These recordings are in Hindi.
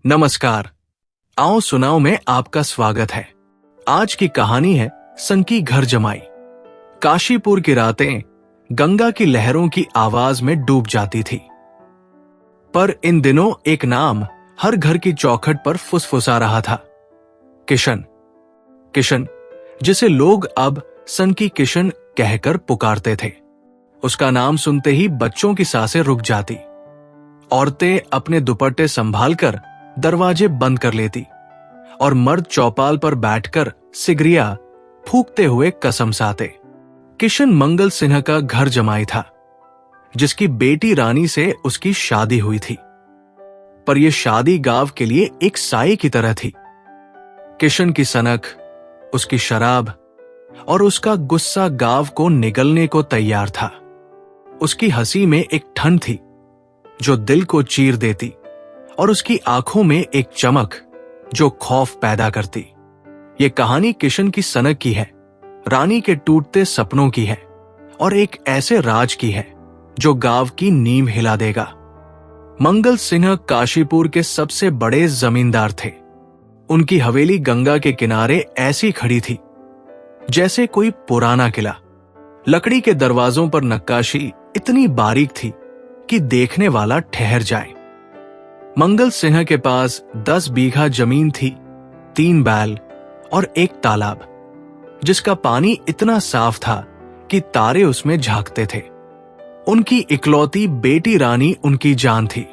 नमस्कार। आओ सुनाओ में आपका स्वागत है। आज की कहानी है संकी घर जमाई। काशीपुर की रातें गंगा की लहरों की आवाज में डूब जाती थी। पर इन दिनों एक नाम हर घर की चौखट पर फुसफुसा रहा था, किशन। किशन, जिसे लोग अब संकी किशन कहकर पुकारते थे। उसका नाम सुनते ही बच्चों की सांसें रुक जाती। औरतें अपने दुपट्टे संभालकर दरवाजे बंद कर लेती और मर्द चौपाल पर बैठकर सिगरिया फूंकते हुए कसम साते। किशन मंगल सिन्हा का घर जमाई था, जिसकी बेटी रानी से उसकी शादी हुई थी। पर यह शादी गांव के लिए एक साई की तरह थी। किशन की सनक, उसकी शराब और उसका गुस्सा गांव को निगलने को तैयार था। उसकी हंसी में एक ठंड थी जो दिल को चीर देती और उसकी आंखों में एक चमक जो खौफ पैदा करती। ये कहानी किशन की सनक की है, रानी के टूटते सपनों की है और एक ऐसे राज की है जो गांव की नींव हिला देगा। मंगल सिन्हा काशीपुर के सबसे बड़े जमींदार थे। उनकी हवेली गंगा के किनारे ऐसी खड़ी थी जैसे कोई पुराना किला। लकड़ी के दरवाजों पर नक्काशी इतनी बारीक थी कि देखने वाला ठहर जाए। मंगल सिन्हा के पास 10 बीघा जमीन थी, 3 बैल और एक तालाब, जिसका पानी इतना साफ था कि तारे उसमें झांकते थे। उनकी इकलौती बेटी रानी उनकी जान थी।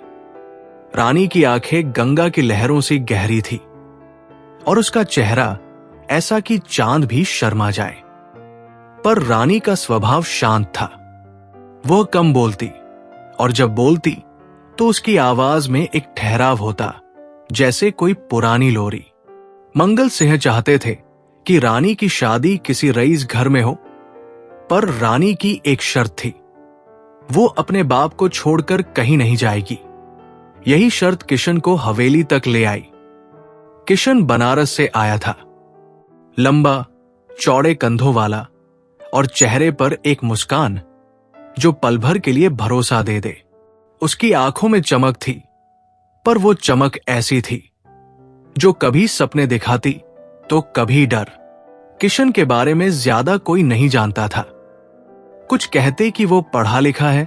रानी की आंखें गंगा की लहरों से गहरी थी और उसका चेहरा ऐसा कि चांद भी शर्मा जाए। पर रानी का स्वभाव शांत था। वह कम बोलती और जब बोलती तो उसकी आवाज में एक ठहराव होता, जैसे कोई पुरानी लोरी। मंगल सिंह चाहते थे कि रानी की शादी किसी रईस घर में हो, पर रानी की एक शर्त थी, वो अपने बाप को छोड़कर कहीं नहीं जाएगी। यही शर्त किशन को हवेली तक ले आई। किशन बनारस से आया था, लंबा चौड़े कंधों वाला और चेहरे पर एक मुस्कान जो पल भर के लिए भरोसा दे दे। उसकी आंखों में चमक थी, पर वो चमक ऐसी थी जो कभी सपने दिखाती तो कभी डर। किशन के बारे में ज्यादा कोई नहीं जानता था। कुछ कहते कि वो पढ़ा लिखा है,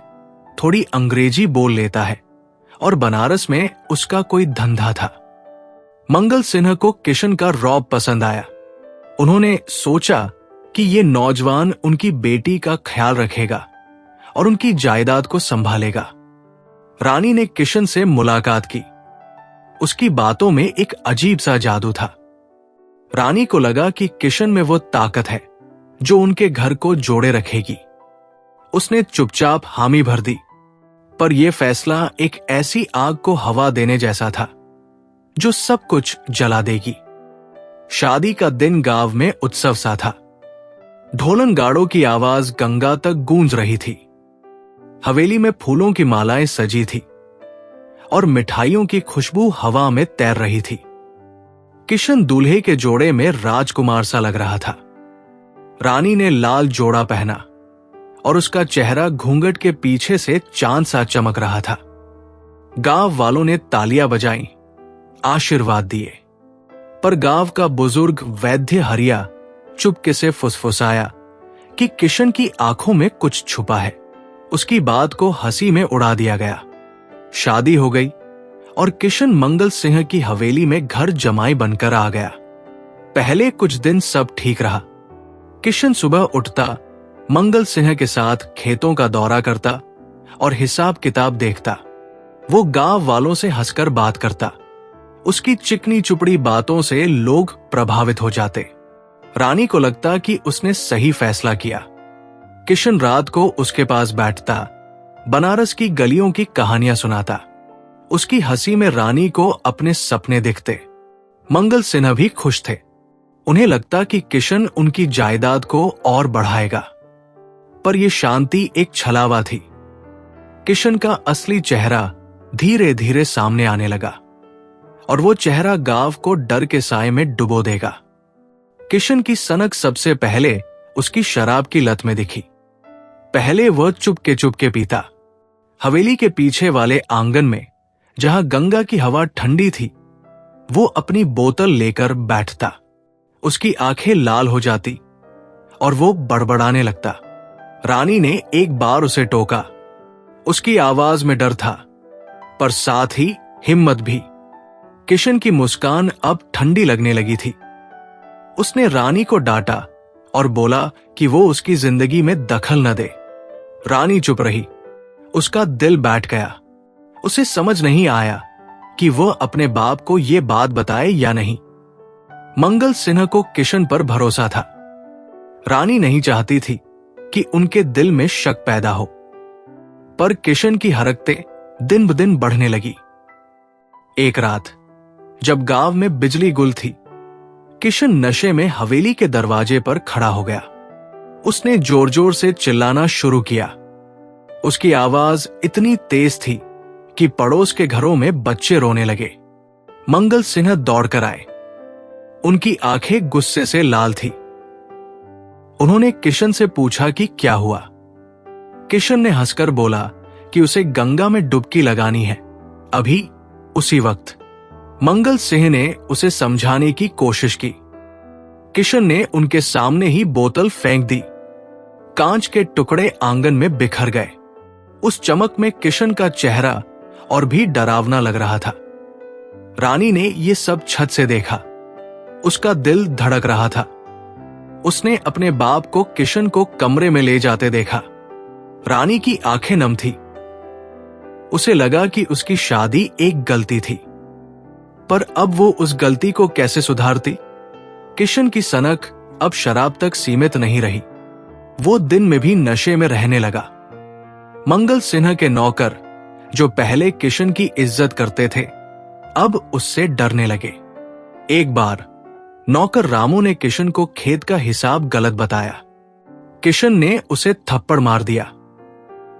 थोड़ी अंग्रेजी बोल लेता है और बनारस में उसका कोई धंधा था। मंगल सिन्हा को किशन का रौब पसंद आया। उन्होंने सोचा कि ये नौजवान उनकी बेटी का ख्याल रखेगा और उनकी जायदाद को संभालेगा। रानी ने किशन से मुलाकात की। उसकी बातों में एक अजीब सा जादू था। रानी को लगा कि किशन में वो ताकत है जो उनके घर को जोड़े रखेगी। उसने चुपचाप हामी भर दी, पर यह फैसला एक ऐसी आग को हवा देने जैसा था जो सब कुछ जला देगी। शादी का दिन गांव में उत्सव सा था। ढोलन गाड़ों की आवाज गंगा तक गूंज रही थी। हवेली में फूलों की मालाएं सजी थी और मिठाइयों की खुशबू हवा में तैर रही थी। किशन दूल्हे के जोड़े में राजकुमार सा लग रहा था। रानी ने लाल जोड़ा पहना और उसका चेहरा घूंघट के पीछे से चांद सा चमक रहा था। गांव वालों ने तालियां बजाईं, आशीर्वाद दिए, पर गांव का बुजुर्ग वैद्य हरिया चुपके से फुसफुसाया कि किशन की आंखों में कुछ छुपा है। उसकी बात को हंसी में उड़ा दिया गया। शादी हो गई और किशन मंगल सिंह की हवेली में घर जमाई बनकर आ गया। पहले कुछ दिन सब ठीक रहा। किशन सुबह उठता, मंगल सिंह के साथ खेतों का दौरा करता और हिसाब किताब देखता। वो गांव वालों से हंसकर बात करता। उसकी चिकनी चुपड़ी बातों से लोग प्रभावित हो जाते। रानी को लगता कि उसने सही फैसला किया। किशन रात को उसके पास बैठता, बनारस की गलियों की कहानियां सुनाता। उसकी हंसी में रानी को अपने सपने दिखते। मंगल सिन्हा भी खुश थे। उन्हें लगता कि किशन उनकी जायदाद को और बढ़ाएगा। पर यह शांति एक छलावा थी। किशन का असली चेहरा धीरे धीरे सामने आने लगा और वो चेहरा गांव को डर के साए में डुबो देगा। किशन की सनक सबसे पहले उसकी शराब की लत में दिखी। पहले वह चुपके पीता। हवेली के पीछे वाले आंगन में, जहां गंगा की हवा ठंडी थी, वो अपनी बोतल लेकर बैठता। उसकी आंखें लाल हो जाती और वो बड़बड़ाने लगता। रानी ने एक बार उसे टोका। उसकी आवाज में डर था, पर साथ ही हिम्मत भी। किशन की मुस्कान अब ठंडी लगने लगी थी। उसने रानी को डांटा और बोला कि वो उसकी जिंदगी में दखल न दे। रानी चुप रही। उसका दिल बैठ गया। उसे समझ नहीं आया कि वह अपने बाप को यह बात बताए या नहीं। मंगल सिन्हा को किशन पर भरोसा था। रानी नहीं चाहती थी कि उनके दिल में शक पैदा हो, पर किशन की हरकतें दिन ब दिन बढ़ने लगी। एक रात जब गांव में बिजली गुल थी, किशन नशे में हवेली के दरवाजे पर खड़ा हो गया। उसने जोर जोर से चिल्लाना शुरू किया। उसकी आवाज इतनी तेज थी कि पड़ोस के घरों में बच्चे रोने लगे। मंगल सिन्हा दौड़कर आए। उनकी आंखें गुस्से से लाल थी। उन्होंने किशन से पूछा कि क्या हुआ। किशन ने हंसकर बोला कि उसे गंगा में डुबकी लगानी है, अभी उसी वक्त। मंगल सिंह ने उसे समझाने की कोशिश की। किशन ने उनके सामने ही बोतल फेंक दी। कांच के टुकड़े आंगन में बिखर गए। उस चमक में किशन का चेहरा और भी डरावना लग रहा था। रानी ने यह सब छत से देखा। उसका दिल धड़क रहा था। उसने अपने बाप को किशन को कमरे में ले जाते देखा। रानी की आंखें नम थी। उसे लगा कि उसकी शादी एक गलती थी, पर अब वो उस गलती को कैसे सुधारती। किशन की सनक अब शराब तक सीमित नहीं रही। वो दिन में भी नशे में रहने लगा। मंगल सिन्हा के नौकर, जो पहले किशन की इज्जत करते थे, अब उससे डरने लगे। एक बार नौकर रामू ने किशन को खेत का हिसाब गलत बताया। किशन ने उसे थप्पड़ मार दिया।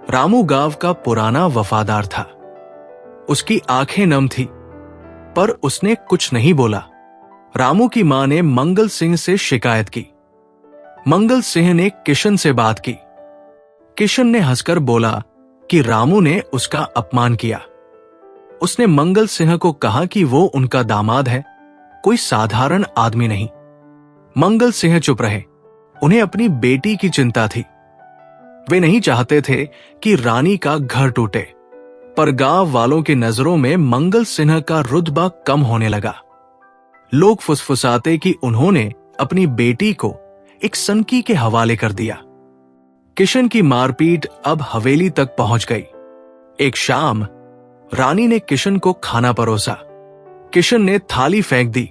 रामू गांव का पुराना वफादार था। उसकी आंखें नम थी, पर उसने कुछ नहीं बोला। रामू की मां ने मंगल सिंह से शिकायत की। मंगल सिंह ने किशन से बात की। किशन ने हंसकर बोला कि रामू ने उसका अपमान किया। उसने मंगल सिंह को कहा कि वो उनका दामाद है, कोई साधारण आदमी नहीं। मंगल सिंह चुप रहे। उन्हें अपनी बेटी की चिंता थी। वे नहीं चाहते थे कि रानी का घर टूटे, पर गांव वालों की नजरों में मंगल सिन्हा का रुतबा कम होने लगा। लोग फुसफुसाते कि उन्होंने अपनी बेटी को एक सनकी के हवाले कर दिया। किशन की मारपीट अब हवेली तक पहुंच गई। एक शाम रानी ने किशन को खाना परोसा। किशन ने थाली फेंक दी।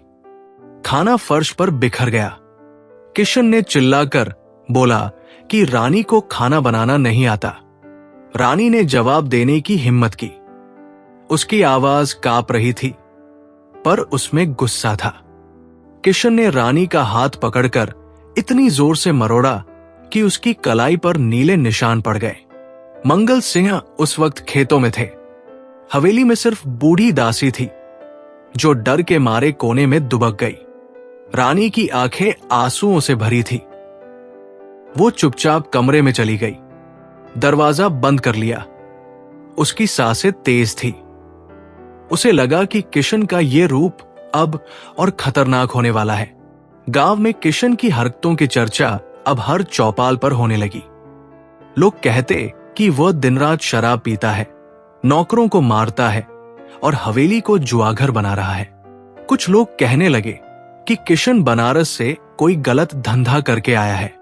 खाना फर्श पर बिखर गया। किशन ने चिल्लाकर बोला कि रानी को खाना बनाना नहीं आता। रानी ने जवाब देने की हिम्मत की। उसकी आवाज कांप रही थी, पर उसमें गुस्सा था। किशन ने रानी का हाथ पकड़कर इतनी जोर से मरोड़ा कि उसकी कलाई पर नीले निशान पड़ गए। मंगल सिंह उस वक्त खेतों में थे। हवेली में सिर्फ बूढ़ी दासी थी, जो डर के मारे कोने में दुबक गई। रानी की आंखें आंसुओं से भरी थी। वो चुपचाप कमरे में चली गई। दरवाजा बंद कर लिया। उसकी सांसें तेज थी। उसे लगा कि किशन का ये रूप अब और खतरनाक होने वाला है। गांव में किशन की हरकतों की चर्चा अब हर चौपाल पर होने लगी। लोग कहते कि वह दिन रात शराब पीता है, नौकरों को मारता है और हवेली को जुआघर बना रहा है। कुछ लोग कहने लगे कि किशन बनारस से कोई गलत धंधा करके आया है।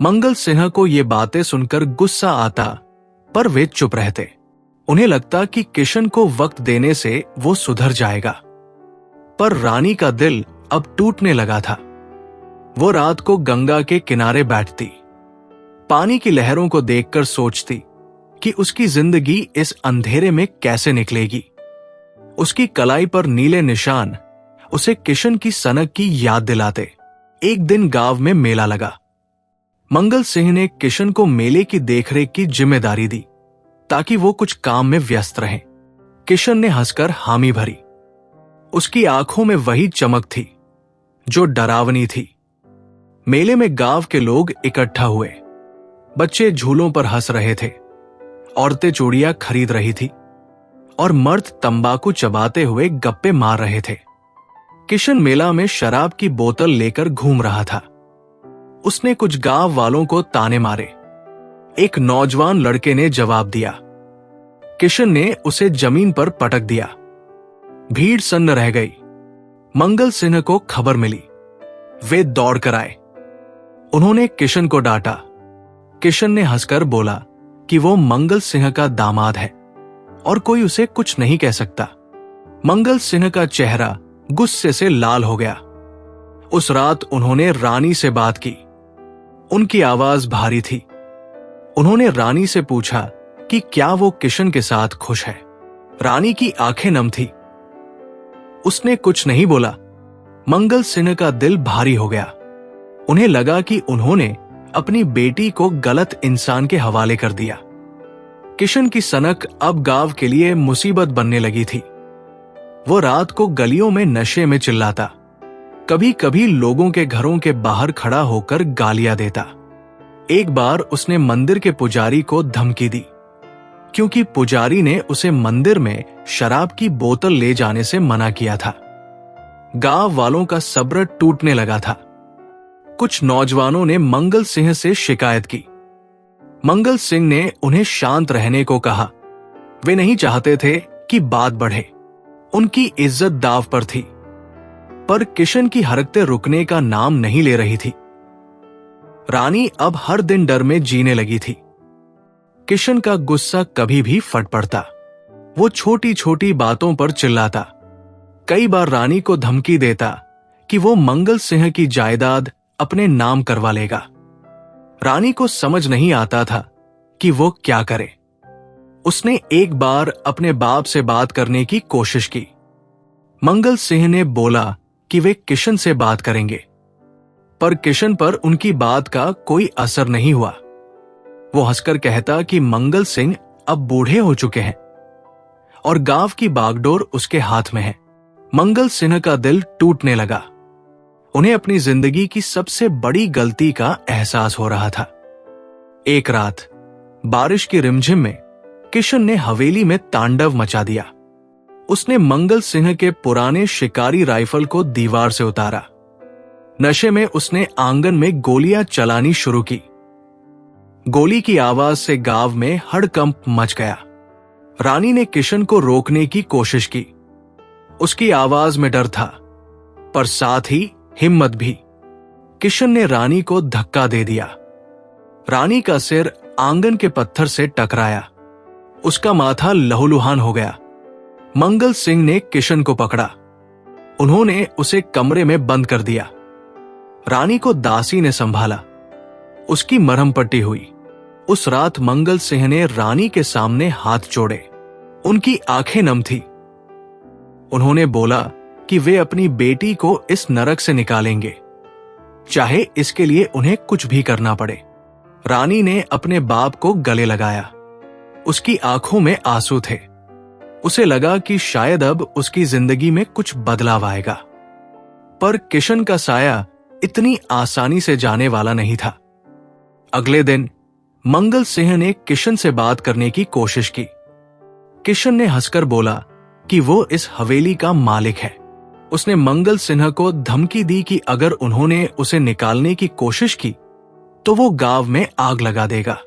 मंगल सिन्हा को ये बातें सुनकर गुस्सा आता, पर वे चुप रहते। उन्हें लगता कि किशन को वक्त देने से वो सुधर जाएगा। पर रानी का दिल अब टूटने लगा था। वो रात को गंगा के किनारे बैठती, पानी की लहरों को देखकर सोचती कि उसकी जिंदगी इस अंधेरे में कैसे निकलेगी। उसकी कलाई पर नीले निशान उसे किशन की सनक की याद दिलाते। एक दिन गांव में मेला लगा। मंगल सिंह ने किशन को मेले की देखरेख की जिम्मेदारी दी, ताकि वो कुछ काम में व्यस्त रहे। किशन ने हंसकर हामी भरी। उसकी आंखों में वही चमक थी जो डरावनी थी। मेले में गांव के लोग इकट्ठा हुए। बच्चे झूलों पर हंस रहे थे, औरतें चूड़ियां खरीद रही थी और मर्द तंबाकू चबाते हुए गप्पे मार रहे थे। किशन मेला में शराब की बोतल लेकर घूम रहा था। उसने कुछ गांव वालों को ताने मारे। एक नौजवान लड़के ने जवाब दिया। किशन ने उसे जमीन पर पटक दिया। भीड़ सन्न रह गई। मंगल सिंह को खबर मिली। वे दौड़कर आए। उन्होंने किशन को डांटा। किशन ने हंसकर बोला कि वो मंगल सिंह का दामाद है और कोई उसे कुछ नहीं कह सकता। मंगल सिंह का चेहरा गुस्से से लाल हो गया। उस रात उन्होंने रानी से बात की। उनकी आवाज भारी थी। उन्होंने रानी से पूछा कि क्या वो किशन के साथ खुश है। रानी की आंखें नम थी। उसने कुछ नहीं बोला। मंगल सिंह का दिल भारी हो गया। उन्हें लगा कि उन्होंने अपनी बेटी को गलत इंसान के हवाले कर दिया। किशन की सनक अब गांव के लिए मुसीबत बनने लगी थी। वो रात को गलियों में नशे में चिल्लाता। कभी कभी लोगों के घरों के बाहर खड़ा होकर गालियां देता। एक बार उसने मंदिर के पुजारी को धमकी दी, क्योंकि पुजारी ने उसे मंदिर में शराब की बोतल ले जाने से मना किया था। गांव वालों का सब्र टूटने लगा था। कुछ नौजवानों ने मंगल सिंह से शिकायत की। मंगल सिंह ने उन्हें शांत रहने को कहा। वे नहीं चाहते थे कि बात बढ़े। उनकी इज्जत दांव पर थी। पर किशन की हरकतें रुकने का नाम नहीं ले रही थी। रानी अब हर दिन डर में जीने लगी थी। किशन का गुस्सा कभी भी फट पड़ता। वो छोटी छोटी बातों पर चिल्लाता। कई बार रानी को धमकी देता कि वो मंगल सिंह की जायदाद अपने नाम करवा लेगा। रानी को समझ नहीं आता था कि वो क्या करे। उसने एक बार अपने बाप से बात करने की कोशिश की। मंगल सिंह ने बोला कि वे किशन से बात करेंगे, पर किशन पर उनकी बात का कोई असर नहीं हुआ। वो हंसकर कहता कि मंगल सिंह अब बूढ़े हो चुके हैं और गांव की बागडोर उसके हाथ में है। मंगल सिंह का दिल टूटने लगा। उन्हें अपनी जिंदगी की सबसे बड़ी गलती का एहसास हो रहा था। एक रात बारिश की रिमझिम में किशन ने हवेली में तांडव मचा दिया। उसने मंगल सिंह के पुराने शिकारी राइफल को दीवार से उतारा। नशे में उसने आंगन में गोलियां चलानी शुरू की। गोली की आवाज से गांव में हड़कंप मच गया। रानी ने किशन को रोकने की कोशिश की। उसकी आवाज में डर था, पर साथ ही हिम्मत भी। किशन ने रानी को धक्का दे दिया। रानी का सिर आंगन के पत्थर से टकराया। उसका माथा लहूलुहान हो गया। मंगल सिंह ने किशन को पकड़ा। उन्होंने उसे कमरे में बंद कर दिया। रानी को दासी ने संभाला। उसकी मरहम पट्टी हुई। उस रात मंगल सिंह ने रानी के सामने हाथ जोड़े। उनकी आंखें नम थी। उन्होंने बोला कि वे अपनी बेटी को इस नरक से निकालेंगे, चाहे इसके लिए उन्हें कुछ भी करना पड़े। रानी ने अपने बाप को गले लगाया। उसकी आंखों में आंसू थे। उसे लगा कि शायद अब उसकी जिंदगी में कुछ बदलाव आएगा। पर किशन का साया इतनी आसानी से जाने वाला नहीं था। अगले दिन मंगल सिंह ने किशन से बात करने की कोशिश की। किशन ने हंसकर बोला कि वो इस हवेली का मालिक है। उसने मंगल सिंह को धमकी दी कि अगर उन्होंने उसे निकालने की कोशिश की तो वो गांव में आग लगा देगा।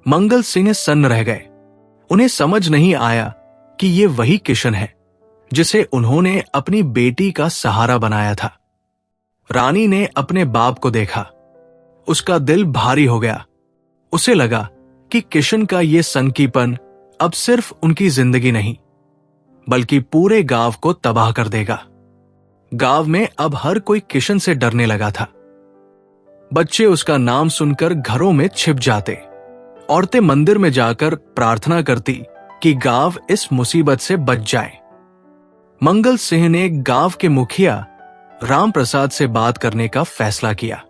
मंगल सिंह सन्न रह गए। उन्हें समझ नहीं आया कि ये वही किशन है जिसे उन्होंने अपनी बेटी का सहारा बनाया था। रानी ने अपने बाप को देखा। उसका दिल भारी हो गया। उसे लगा कि किशन का ये सनकीपन अब सिर्फ उनकी जिंदगी नहीं, बल्कि पूरे गांव को तबाह कर देगा। गांव में अब हर कोई किशन से डरने लगा था। बच्चे उसका नाम सुनकर घरों में छिप जाते। औरतें मंदिर में जाकर प्रार्थना करती कि गांव इस मुसीबत से बच जाए। मंगल सिंह ने गांव के मुखिया राम प्रसाद से बात करने का फैसला किया।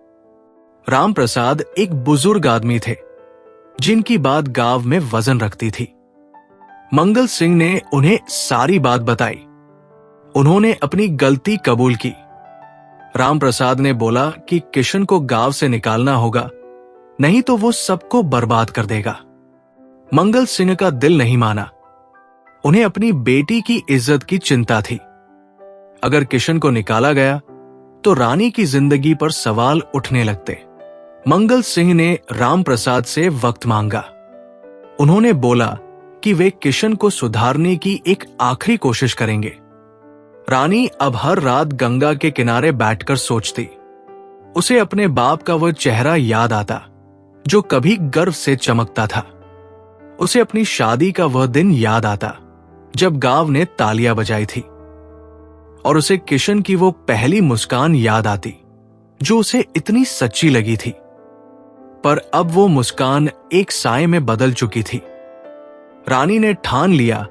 राम प्रसाद एक बुजुर्ग आदमी थे जिनकी बात गांव में वजन रखती थी। मंगल सिंह ने उन्हें सारी बात बताई। उन्होंने अपनी गलती कबूल की। राम प्रसाद ने बोला कि किशन को गांव से निकालना होगा, नहीं तो वो सबको बर्बाद कर देगा। मंगल सिंह का दिल नहीं माना। उन्हें अपनी बेटी की इज्जत की चिंता थी। अगर किशन को निकाला गया तो रानी की जिंदगी पर सवाल उठने लगते। मंगल सिंह ने राम प्रसाद से वक्त मांगा। उन्होंने बोला कि वे किशन को सुधारने की एक आखिरी कोशिश करेंगे। रानी अब हर रात गंगा के किनारे बैठकर सोचती। उसे अपने बाप का वह चेहरा याद आता जो कभी गर्व से चमकता था। उसे अपनी शादी का वह दिन याद आता जब गांव ने तालियां बजाई थी, और उसे किशन की वो पहली मुस्कान याद आती जो उसे इतनी सच्ची लगी थी। पर अब वो मुस्कान एक साए में बदल चुकी थी। रानी ने ठान लिया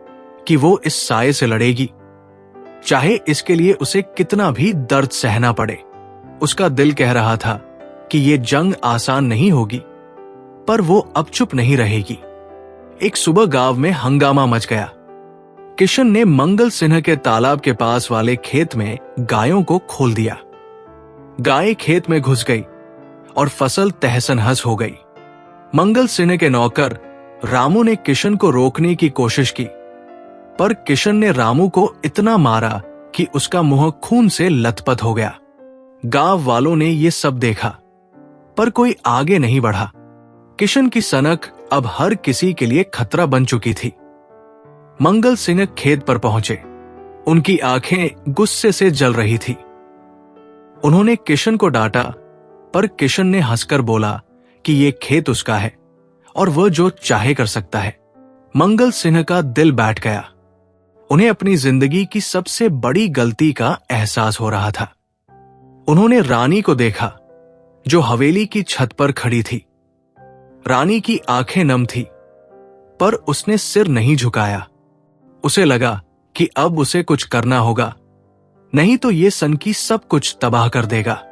कि वो इस साए से लड़ेगी, चाहे इसके लिए उसे कितना भी दर्द सहना पड़े। उसका दिल कह रहा था कि ये जंग आसान नहीं होगी, पर वो अब चुप नहीं रहेगी। एक सुबह गांव में हंगामा मच गया। किशन ने मंगल सिन्हा के तालाब के पास वाले खेत में गायों को खोल दिया। गाय खेत में घुस गई और फसल तहस-नहस हो गई। मंगल सिन्हा के नौकर रामू ने किशन को रोकने की कोशिश की, पर किशन ने रामू को इतना मारा कि उसका मुंह खून से लथपथ हो गया। गांव वालों ने यह सब देखा, पर कोई आगे नहीं बढ़ा। किशन की सनक अब हर किसी के लिए खतरा बन चुकी थी। मंगल सिंह खेत पर पहुंचे। उनकी आंखें गुस्से से जल रही थी। उन्होंने किशन को डांटा, पर किशन ने हंसकर बोला कि यह खेत उसका है और वह जो चाहे कर सकता है। मंगल सिंह का दिल बैठ गया। उन्हें अपनी जिंदगी की सबसे बड़ी गलती का एहसास हो रहा था। उन्होंने रानी को देखा जो हवेली की छत पर खड़ी थी। रानी की आंखें नम थी, पर उसने सिर नहीं झुकाया। उसे लगा कि अब उसे कुछ करना होगा, नहीं तो ये सनकी सब कुछ तबाह कर देगा।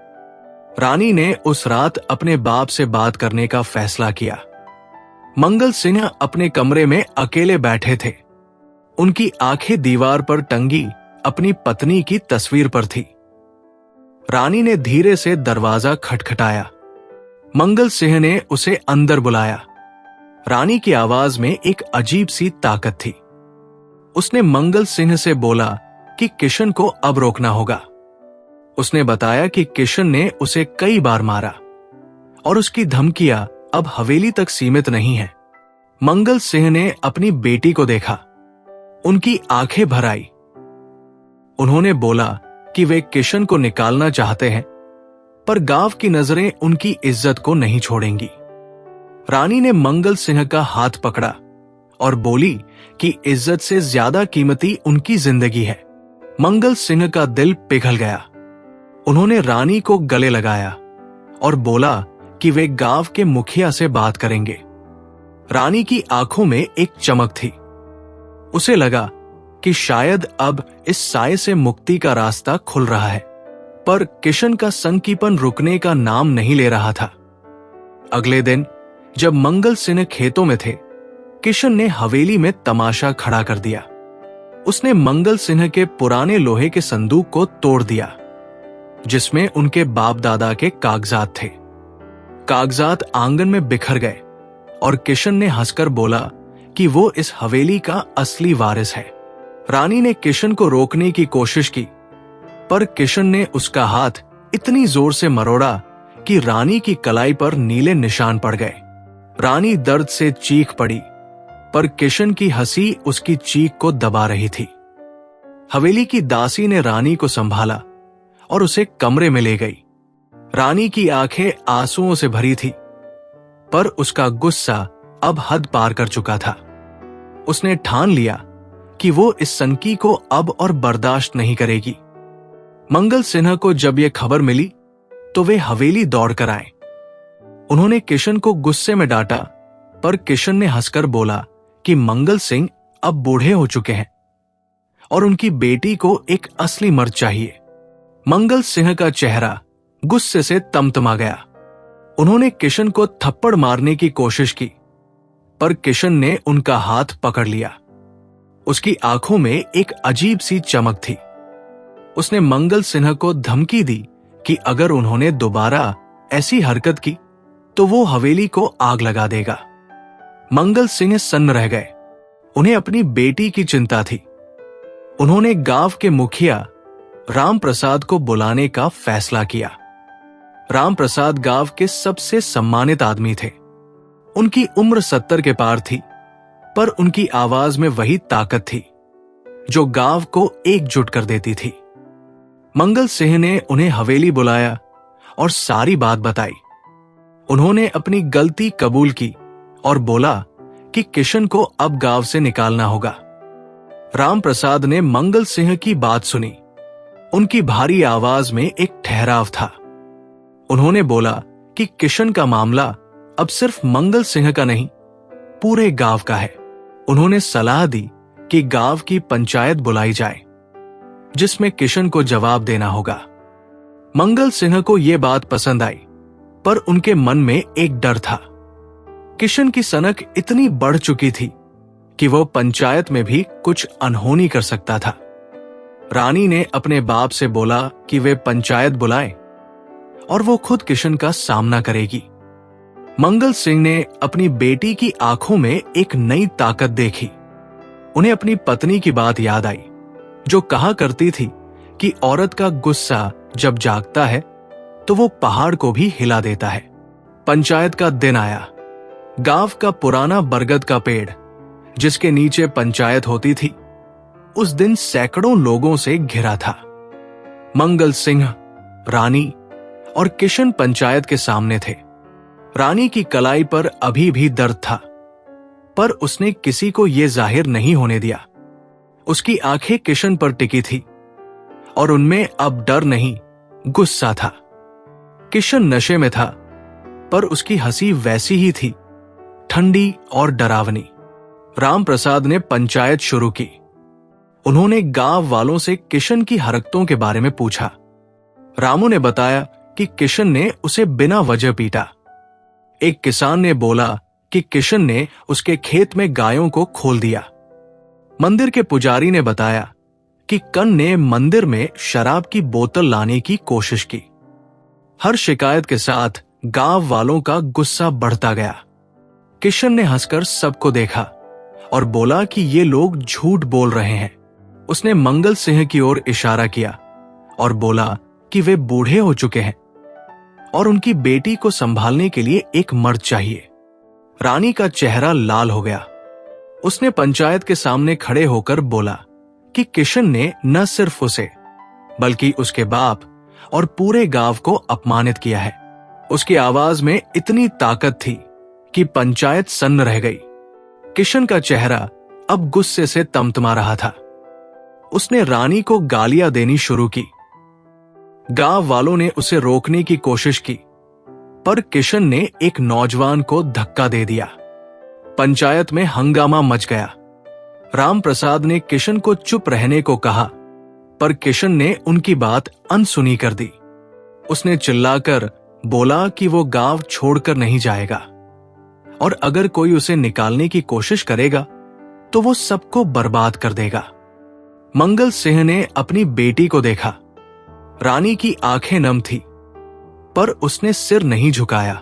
रानी ने उस रात अपने बाप से बात करने का फैसला किया। मंगल सिंह अपने कमरे में अकेले बैठे थे। उनकी आंखें दीवार पर टंगी अपनी पत्नी की तस्वीर पर थी। रानी ने धीरे से दरवाजा खटखटाया। मंगल सिंह ने उसे अंदर बुलाया। रानी की आवाज में एक अजीब सी ताकत थी। उसने मंगल सिंह से बोला कि किशन को अब रोकना होगा। उसने बताया कि किशन ने उसे कई बार मारा और उसकी धमकियां अब हवेली तक सीमित नहीं है। मंगल सिंह ने अपनी बेटी को देखा। उनकी आंखें भर आई। उन्होंने बोला कि वे किशन को निकालना चाहते हैं, पर गांव की नजरें उनकी इज्जत को नहीं छोड़ेंगी। रानी ने मंगल सिंह का हाथ पकड़ा और बोली कि इज्जत से ज्यादा कीमती उनकी जिंदगी है। मंगल सिंह का दिल पिघल गया। उन्होंने रानी को गले लगाया और बोला कि वे गांव के मुखिया से बात करेंगे। रानी की आंखों में एक चमक थी। उसे लगा कि शायद अब इस साए से मुक्ति का रास्ता खुल रहा है, पर किशन का संकीपन रुकने का नाम नहीं ले रहा था। अगले दिन जब मंगल सिंह खेतों में थे, किशन ने हवेली में तमाशा खड़ा कर दिया। उसने मंगल सिंह के पुराने लोहे के संदूक को तोड़ दिया, जिसमें उनके बाप दादा के कागजात थे। कागजात आंगन में बिखर गए और किशन ने हंसकर बोला कि वो इस हवेली का असली वारिस है। रानी ने किशन को रोकने की कोशिश की, पर किशन ने उसका हाथ इतनी जोर से मरोड़ा कि रानी की कलाई पर नीले निशान पड़ गए। रानी दर्द से चीख पड़ी, पर किशन की हंसी उसकी चीख को दबा रही थी। हवेली की दासी ने रानी को संभाला और उसे कमरे में ले गई। रानी की आंखें आंसुओं से भरी थी, पर उसका गुस्सा अब हद पार कर चुका था। उसने ठान लिया कि वो इस सनकी को अब और बर्दाश्त नहीं करेगी। मंगल सिन्हा को जब यह खबर मिली तो वे हवेली दौड़कर आए। उन्होंने किशन को गुस्से में डांटा, पर किशन ने हंसकर बोला कि मंगल सिंह अब बूढ़े हो चुके हैं और उनकी बेटी को एक असली मर्द चाहिए। मंगल सिंह का चेहरा गुस्से से तमतमा गया। उन्होंने किशन को थप्पड़ मारने की कोशिश की, पर किशन ने उनका हाथ पकड़ लिया। उसकी आंखों में एक अजीब सी चमक थी। उसने मंगल सिन्हा को धमकी दी कि अगर उन्होंने दोबारा ऐसी हरकत की तो वो हवेली को आग लगा देगा। मंगल सिंह सन्न रह गए। उन्हें अपनी बेटी की चिंता थी। उन्होंने गांव के मुखिया राम प्रसाद को बुलाने का फैसला किया। राम प्रसाद गांव के सबसे सम्मानित आदमी थे। उनकी उम्र 70 के पार थी, पर उनकी आवाज में वही ताकत थी जो गांव को एकजुट कर देती थी। मंगल सिंह ने उन्हें हवेली बुलाया और सारी बात बताई। उन्होंने अपनी गलती कबूल की और बोला कि किशन को अब गांव से निकालना होगा। राम प्रसाद ने मंगल सिंह की बात सुनी। उनकी भारी आवाज में एक ठहराव था। उन्होंने बोला कि किशन का मामला अब सिर्फ मंगल सिंह का नहीं, पूरे गांव का है। उन्होंने सलाह दी कि गांव की पंचायत बुलाई जाए, जिसमें किशन को जवाब देना होगा। मंगल सिंह को यह बात पसंद आई, पर उनके मन में एक डर था। किशन की सनक इतनी बढ़ चुकी थी कि वह पंचायत में भी कुछ अनहोनी कर सकता था। रानी ने अपने बाप से बोला कि वे पंचायत बुलाए और वो खुद किशन का सामना करेगी। मंगल सिंह ने अपनी बेटी की आंखों में एक नई ताकत देखी। उन्हें अपनी पत्नी की बात याद आई, जो कहा करती थी कि औरत का गुस्सा जब जागता है तो वो पहाड़ को भी हिला देता है। पंचायत का दिन आया। गांव का पुराना बरगद का पेड़, जिसके नीचे पंचायत होती थी, उस दिन सैकड़ों लोगों से घिरा था। मंगल सिंह, रानी और किशन पंचायत के सामने थे। रानी की कलाई पर अभी भी दर्द था, पर उसने किसी को यह जाहिर नहीं होने दिया। उसकी आंखें किशन पर टिकी थी और उनमें अब डर नहीं, गुस्सा था। किशन नशे में था, पर उसकी हंसी वैसी ही थी, ठंडी और डरावनी। राम प्रसाद ने पंचायत शुरू की। उन्होंने गांव वालों से किशन की हरकतों के बारे में पूछा। रामू ने बताया कि किशन ने उसे बिना वजह पीटा। एक किसान ने बोला कि किशन ने उसके खेत में गायों को खोल दिया। मंदिर के पुजारी ने बताया कि कन ने मंदिर में शराब की बोतल लाने की कोशिश की। हर शिकायत के साथ गांव वालों का गुस्सा बढ़ता गया। किशन ने हंसकर सबको देखा और बोला कि ये लोग झूठ बोल रहे हैं। उसने मंगल सिंह की ओर इशारा किया और बोला कि वे बूढ़े हो चुके हैं और उनकी बेटी को संभालने के लिए एक मर्द चाहिए। रानी का चेहरा लाल हो गया। उसने पंचायत के सामने खड़े होकर बोला कि किशन ने न सिर्फ उसे, बल्कि उसके बाप और पूरे गांव को अपमानित किया है। उसकी आवाज में इतनी ताकत थी कि पंचायत सन्न रह गई। किशन का चेहरा अब गुस्से से तमतमा रहा था। उसने रानी को गालियां देनी शुरू की। गांव वालों ने उसे रोकने की कोशिश की, पर किशन ने एक नौजवान को धक्का दे दिया। पंचायत में हंगामा मच गया। राम प्रसाद ने किशन को चुप रहने को कहा, पर किशन ने उनकी बात अनसुनी कर दी। उसने चिल्लाकर बोला कि वो गांव छोड़कर नहीं जाएगा और अगर कोई उसे निकालने की कोशिश करेगा तो वो सबको बर्बाद कर देगा। मंगल सिंह ने अपनी बेटी को देखा। रानी की आंखें नम थी, पर उसने सिर नहीं झुकाया।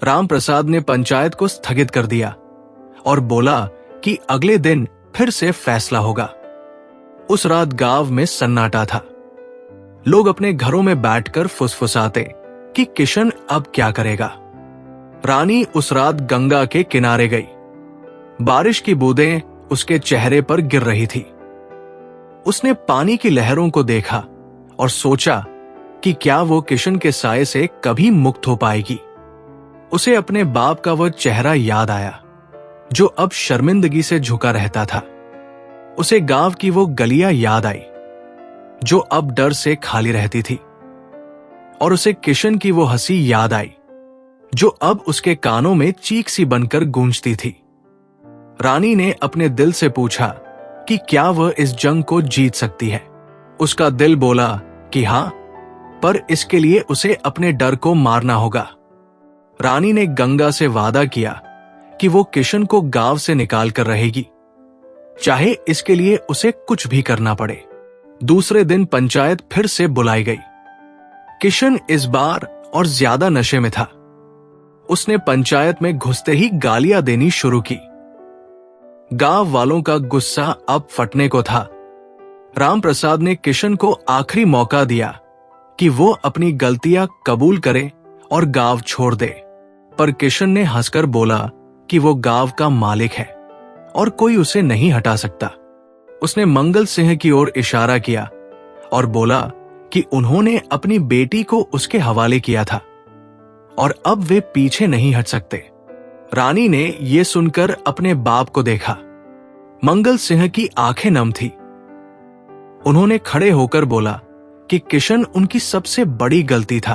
राम प्रसाद ने पंचायत को स्थगित कर दिया और बोला कि अगले दिन फिर से फैसला होगा। उस रात गांव में सन्नाटा था। लोग अपने घरों में बैठकर फुसफुसाते कि किशन अब क्या करेगा। रानी उस रात गंगा के किनारे गई। बारिश की बूंदें उसके चेहरे पर गिर रही थी। उसने पानी की लहरों को देखा और सोचा कि क्या वो किशन के साए से कभी मुक्त हो पाएगी। उसे अपने बाप का वह चेहरा याद आया, जो अब शर्मिंदगी से झुका रहता था। उसे गांव की वो गलियां याद आई, जो अब डर से खाली रहती थी। और उसे किशन की वो हंसी याद आई, जो अब उसके कानों में चीख सी बनकर गूंजती थी। रानी ने अपने दिल से पूछा कि क्या वह इस जंग को जीत सकती है। उसका दिल बोला कि हां, पर इसके लिए उसे अपने डर को मारना होगा। रानी ने गंगा से वादा किया कि वो किशन को गांव से निकाल कर रहेगी, चाहे इसके लिए उसे कुछ भी करना पड़े। दूसरे दिन पंचायत फिर से बुलाई गई। किशन इस बार और ज्यादा नशे में था। उसने पंचायत में घुसते ही गालियां देनी शुरू की। गांव वालों का गुस्सा अब फटने को था। राम प्रसाद ने किशन को आखिरी मौका दिया कि वो अपनी गलतियां कबूल करे और गांव छोड़ दे, पर किशन ने हंसकर बोला कि वो गांव का मालिक है और कोई उसे नहीं हटा सकता। उसने मंगल सिंह की ओर इशारा किया और बोला कि उन्होंने अपनी बेटी को उसके हवाले किया था और अब वे पीछे नहीं हट सकते। रानी ने यह सुनकर अपने बाप को देखा। मंगल सिंह की आंखें नम थी। उन्होंने खड़े होकर बोला कि किशन उनकी सबसे बड़ी गलती था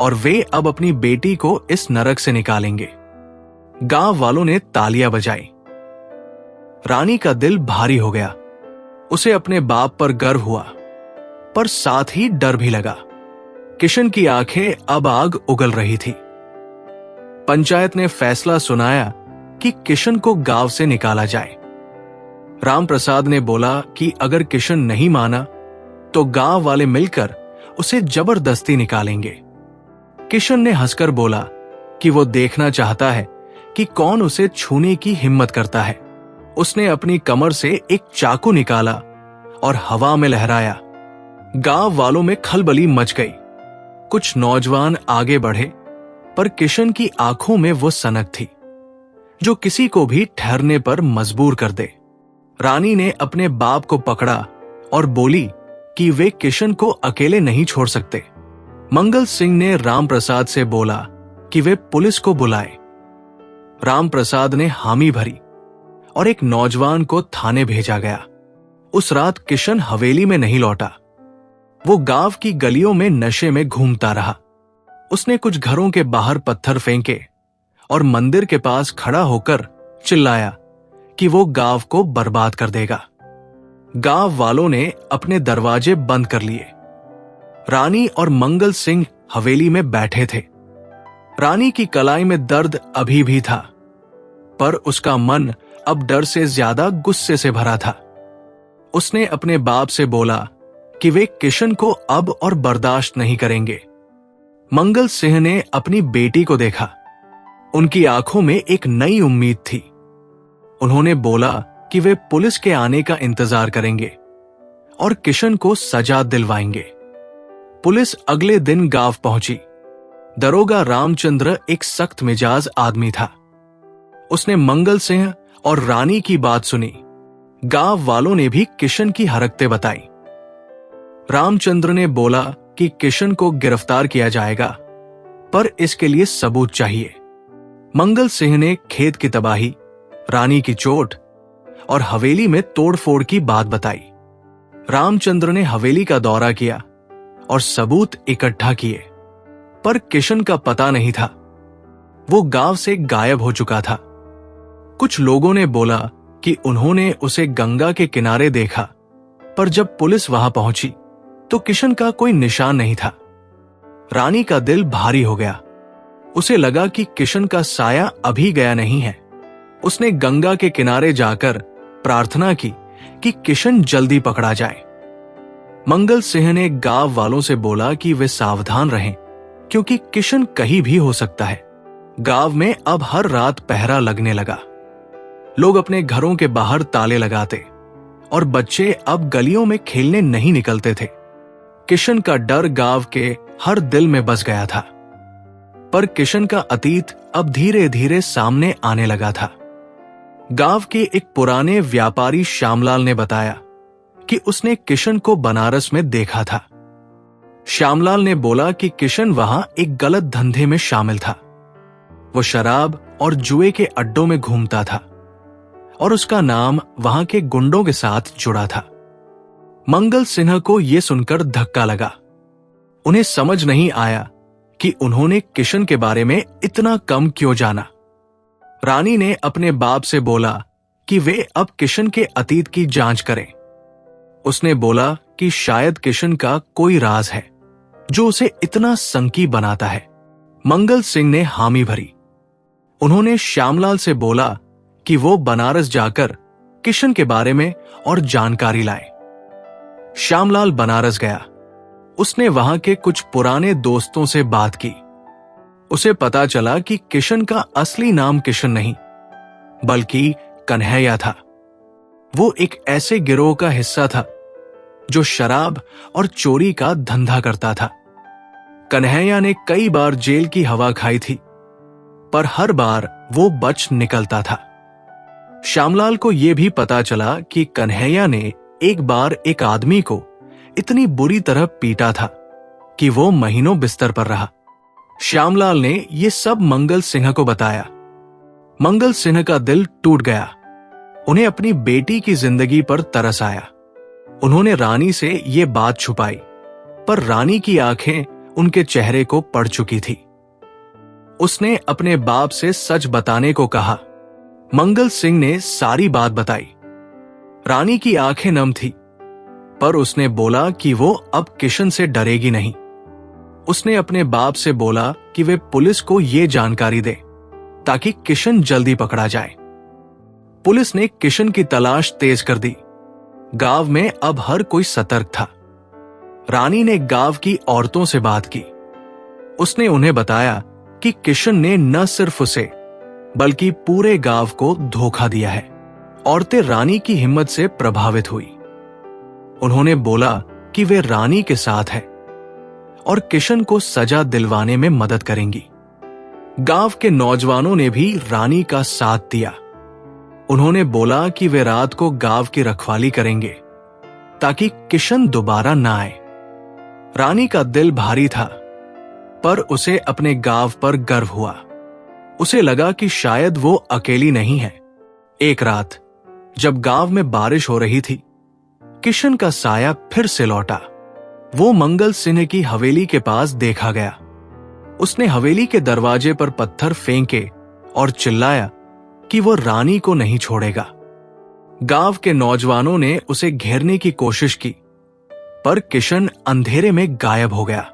और वे अब अपनी बेटी को इस नरक से निकालेंगे। गांव वालों ने तालियां बजाई। रानी का दिल भारी हो गया। उसे अपने बाप पर गर्व हुआ, पर साथ ही डर भी लगा। किशन की आंखें अब आग उगल रही थी। पंचायत ने फैसला सुनाया कि किशन को गांव से निकाला जाए। राम प्रसाद ने बोला कि अगर किशन नहीं माना तो गांव वाले मिलकर उसे जबरदस्ती निकालेंगे। किशन ने हंसकर बोला कि वो देखना चाहता है कि कौन उसे छूने की हिम्मत करता है। उसने अपनी कमर से एक चाकू निकाला और हवा में लहराया। गांव वालों में खलबली मच गई। कुछ नौजवान आगे बढ़े, पर किशन की आंखों में वो सनक थी जो किसी को भी ठहरने पर मजबूर कर दे। रानी ने अपने बाप को पकड़ा और बोली कि वे किशन को अकेले नहीं छोड़ सकते। मंगल सिंह ने राम प्रसाद से बोला कि वे पुलिस को बुलाए। राम प्रसाद ने हामी भरी और एक नौजवान को थाने भेजा गया। उस रात किशन हवेली में नहीं लौटा। वो गांव की गलियों में नशे में घूमता रहा। उसने कुछ घरों के बाहर पत्थर फेंके और मंदिर के पास खड़ा होकर चिल्लाया कि वो गांव को बर्बाद कर देगा। गांव वालों ने अपने दरवाजे बंद कर लिए। रानी और मंगल सिंह हवेली में बैठे थे। रानी की कलाई में दर्द अभी भी था, पर उसका मन अब डर से ज्यादा गुस्से से भरा था। उसने अपने बाप से बोला कि वे किशन को अब और बर्दाश्त नहीं करेंगे। मंगल सिंह ने अपनी बेटी को देखा। उनकी आंखों में एक नई उम्मीद थी। उन्होंने बोला कि वे पुलिस के आने का इंतजार करेंगे और किशन को सजा दिलवाएंगे। पुलिस अगले दिन गांव पहुंची। दरोगा रामचंद्र एक सख्त मिजाज आदमी था। उसने मंगल सिंह और रानी की बात सुनी। गांव वालों ने भी किशन की हरकतें बताई। रामचंद्र ने बोला कि किशन को गिरफ्तार किया जाएगा, पर इसके लिए सबूत चाहिए। मंगल सिंह ने खेत की तबाही, रानी की चोट और हवेली में तोड़फोड़ की बात बताई। रामचंद्र ने हवेली का दौरा किया और सबूत इकट्ठा किए, पर किशन का पता नहीं था। वो गांव से गायब हो चुका था। कुछ लोगों ने बोला कि उन्होंने उसे गंगा के किनारे देखा, पर जब पुलिस वहां पहुंची तो किशन का कोई निशान नहीं था। रानी का दिल भारी हो गया। उसे लगा कि किशन का साया अभी गया नहीं है। उसने गंगा के किनारे जाकर प्रार्थना की कि किशन जल्दी पकड़ा जाए। मंगल सिंह ने गांव वालों से बोला कि वे सावधान रहें, क्योंकि किशन कहीं भी हो सकता है। गांव में अब हर रात पहरा लगने लगा। लोग अपने घरों के बाहर ताले लगाते और बच्चे अब गलियों में खेलने नहीं निकलते थे। किशन का डर गांव के हर दिल में बस गया था, पर किशन का अतीत अब धीरे धीरे सामने आने लगा था। गांव के एक पुराने व्यापारी श्यामलाल ने बताया कि उसने किशन को बनारस में देखा था। श्यामलाल ने बोला कि किशन वहां एक गलत धंधे में शामिल था। वो शराब और जुए के अड्डों में घूमता था और उसका नाम वहां के गुंडों के साथ जुड़ा था। मंगल सिन्हा को यह सुनकर धक्का लगा। उन्हें समझ नहीं आया कि उन्होंने किशन के बारे में इतना कम क्यों जाना। रानी ने अपने बाप से बोला कि वे अब किशन के अतीत की जांच करें। उसने बोला कि शायद किशन का कोई राज है जो उसे इतना संकी बनाता है। मंगल सिंह ने हामी भरी। उन्होंने श्यामलाल से बोला कि वो बनारस जाकर किशन के बारे में और जानकारी लाए। श्यामलाल बनारस गया। उसने वहां के कुछ पुराने दोस्तों से बात की। उसे पता चला कि किशन का असली नाम किशन नहीं, बल्कि कन्हैया था। वो एक ऐसे गिरोह का हिस्सा था जो शराब और चोरी का धंधा करता था। कन्हैया ने कई बार जेल की हवा खाई थी, पर हर बार वो बच निकलता था। श्यामलाल को यह भी पता चला कि कन्हैया ने एक बार एक आदमी को इतनी बुरी तरह पीटा था कि वो महीनों बिस्तर पर रहा। श्यामलाल ने ये सब मंगल सिंह को बताया। मंगल सिंह का दिल टूट गया। उन्हें अपनी बेटी की जिंदगी पर तरस आया। उन्होंने रानी से ये बात छुपाई, पर रानी की आंखें उनके चेहरे को पड़ चुकी थी। उसने अपने बाप से सच बताने को कहा। मंगल सिंह ने सारी बात बताई। रानी की आंखें नम थी, पर उसने बोला कि वो अब किशन से डरेगी नहीं। उसने अपने बाप से बोला कि वे पुलिस को ये जानकारी दे ताकि किशन जल्दी पकड़ा जाए। पुलिस ने किशन की तलाश तेज कर दी। गांव में अब हर कोई सतर्क था। रानी ने गांव की औरतों से बात की। उसने उन्हें बताया कि किशन ने न सिर्फ उसे बल्कि पूरे गांव को धोखा दिया है। औरतें रानी की हिम्मत से प्रभावित हुई। उन्होंने बोला कि वे रानी के साथ है और किशन को सजा दिलवाने में मदद करेंगी। गांव के नौजवानों ने भी रानी का साथ दिया। उन्होंने बोला कि वे रात को गांव की रखवाली करेंगे ताकि किशन दोबारा ना आए। रानी का दिल भारी था, पर उसे अपने गांव पर गर्व हुआ। उसे लगा कि शायद वो अकेली नहीं है। एक रात जब गांव में बारिश हो रही थी, किशन का साया फिर से लौटा। वो मंगल सिंह की हवेली के पास देखा गया। उसने हवेली के दरवाजे पर पत्थर फेंके और चिल्लाया कि वो रानी को नहीं छोड़ेगा। गांव के नौजवानों ने उसे घेरने की कोशिश की, पर किशन अंधेरे में गायब हो गया।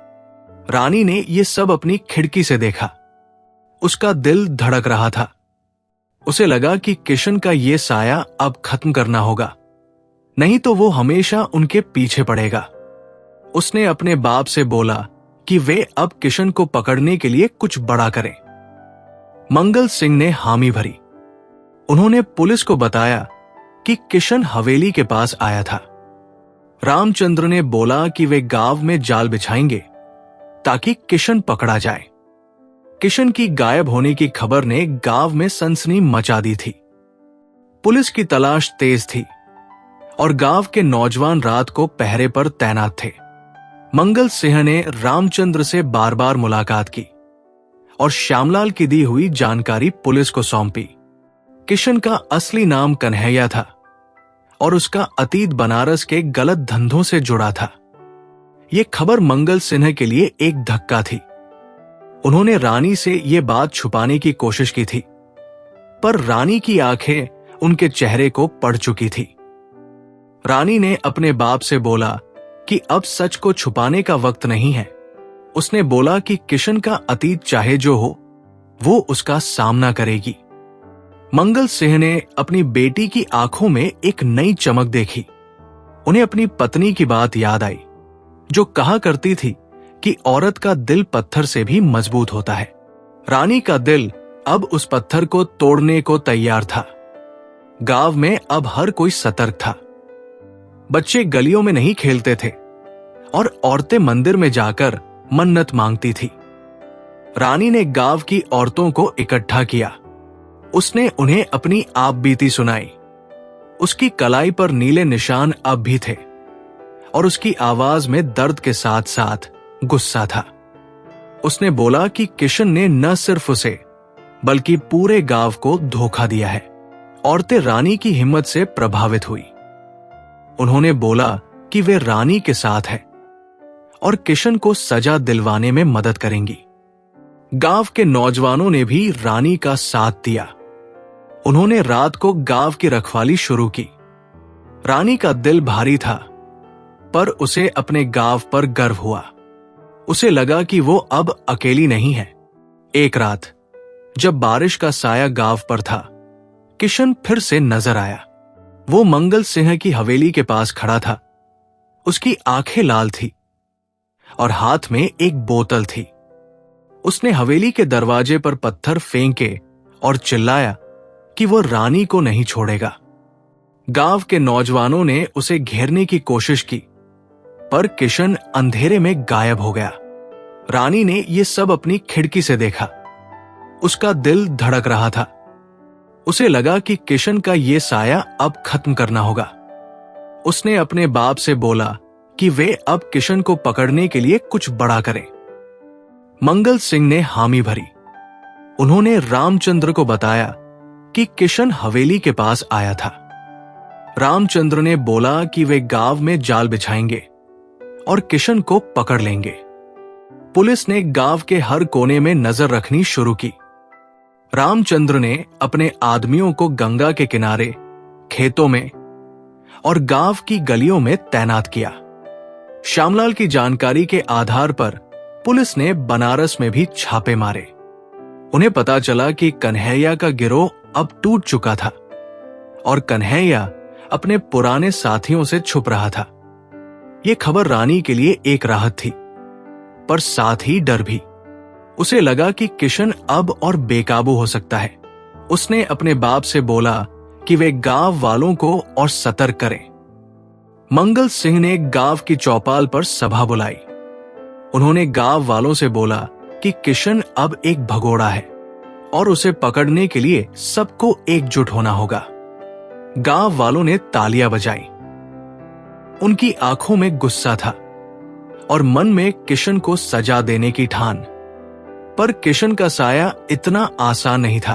रानी ने यह सब अपनी खिड़की से देखा। उसका दिल धड़क रहा था। उसे लगा कि किशन का यह साया अब खत्म करना होगा, नहीं तो वो हमेशा उनके पीछे पड़ेगा। उसने अपने बाप से बोला कि वे अब किशन को पकड़ने के लिए कुछ बड़ा करें। मंगल सिंह ने हामी भरी। उन्होंने पुलिस को बताया कि किशन हवेली के पास आया था। रामचंद्र ने बोला कि वे गांव में जाल बिछाएंगे ताकि किशन पकड़ा जाए। किशन की गायब होने की खबर ने गांव में सनसनी मचा दी थी। पुलिस की तलाश तेज थी और गांव के नौजवान रात को पहरे पर तैनात थे। मंगल सिंह ने रामचंद्र से बार बार मुलाकात की और श्यामलाल की दी हुई जानकारी पुलिस को सौंपी। किशन का असली नाम कन्हैया था और उसका अतीत बनारस के गलत धंधों से जुड़ा था। यह खबर मंगल सिंह के लिए एक धक्का थी। उन्होंने रानी से यह बात छुपाने की कोशिश की थी, पर रानी की आंखें उनके चेहरे को पड़ चुकी थी। रानी ने अपने बाप से बोला कि अब सच को छुपाने का वक्त नहीं है। उसने बोला कि किशन का अतीत चाहे जो हो, वो उसका सामना करेगी। मंगल सिंह ने अपनी बेटी की आंखों में एक नई चमक देखी। उन्हें अपनी पत्नी की बात याद आई, जो कहा करती थी कि औरत का दिल पत्थर से भी मजबूत होता है। रानी का दिल अब उस पत्थर को तोड़ने को तैयार था। गांव में अब हर कोई सतर्क था। बच्चे गलियों में नहीं खेलते थे और औरतें मंदिर में जाकर मन्नत मांगती थी। रानी ने गांव की औरतों को इकट्ठा किया। उसने उन्हें अपनी आप बीती सुनाई। उसकी कलाई पर नीले निशान अब भी थे और उसकी आवाज में दर्द के साथ साथ गुस्सा था। उसने बोला कि किशन ने न सिर्फ उसे बल्कि पूरे गांव को धोखा दिया है। औरतें रानी की हिम्मत से प्रभावित हुई। उन्होंने बोला कि वे रानी के साथ है और किशन को सजा दिलवाने में मदद करेंगी। गांव के नौजवानों ने भी रानी का साथ दिया। उन्होंने रात को गांव की रखवाली शुरू की। रानी का दिल भारी था, पर उसे अपने गांव पर गर्व हुआ। उसे लगा कि वो अब अकेली नहीं है। एक रात जब बारिश का साया गांव पर था, किशन फिर से नजर आया। वो मंगल सिंह की हवेली के पास खड़ा था। उसकी आंखें लाल थी और हाथ में एक बोतल थी। उसने हवेली के दरवाजे पर पत्थर फेंके और चिल्लाया कि वो रानी को नहीं छोड़ेगा। गांव के नौजवानों ने उसे घेरने की कोशिश की, पर किशन अंधेरे में गायब हो गया। रानी ने यह सब अपनी खिड़की से देखा। उसका दिल धड़क रहा था। उसे लगा कि किशन का यह साया अब खत्म करना होगा। उसने अपने बाप से बोला कि वे अब किशन को पकड़ने के लिए कुछ बड़ा करें। मंगल सिंह ने हामी भरी। उन्होंने रामचंद्र को बताया कि किशन हवेली के पास आया था। रामचंद्र ने बोला कि वे गांव में जाल बिछाएंगे और किशन को पकड़ लेंगे। पुलिस ने गांव के हर कोने में नजर रखनी शुरू की। रामचंद्र ने अपने आदमियों को गंगा के किनारे, खेतों में और गांव की गलियों में तैनात किया। श्यामलाल की जानकारी के आधार पर पुलिस ने बनारस में भी छापे मारे। उन्हें पता चला कि कन्हैया का गिरोह अब टूट चुका था और कन्हैया अपने पुराने साथियों से छुप रहा था। यह खबर रानी के लिए एक राहत थी, पर साथ ही डर भी। उसे लगा कि किशन अब और बेकाबू हो सकता है। उसने अपने बाप से बोला कि वे गांव वालों को और सतर्क करें। मंगल सिंह ने गांव की चौपाल पर सभा बुलाई। उन्होंने गांव वालों से बोला कि किशन अब एक भगोड़ा है और उसे पकड़ने के लिए सबको एकजुट होना होगा। गांव वालों ने तालियां बजाई। उनकी आंखों में गुस्सा था और मन में किशन को सजा देने की ठान। पर किशन का साया इतना आसान नहीं था।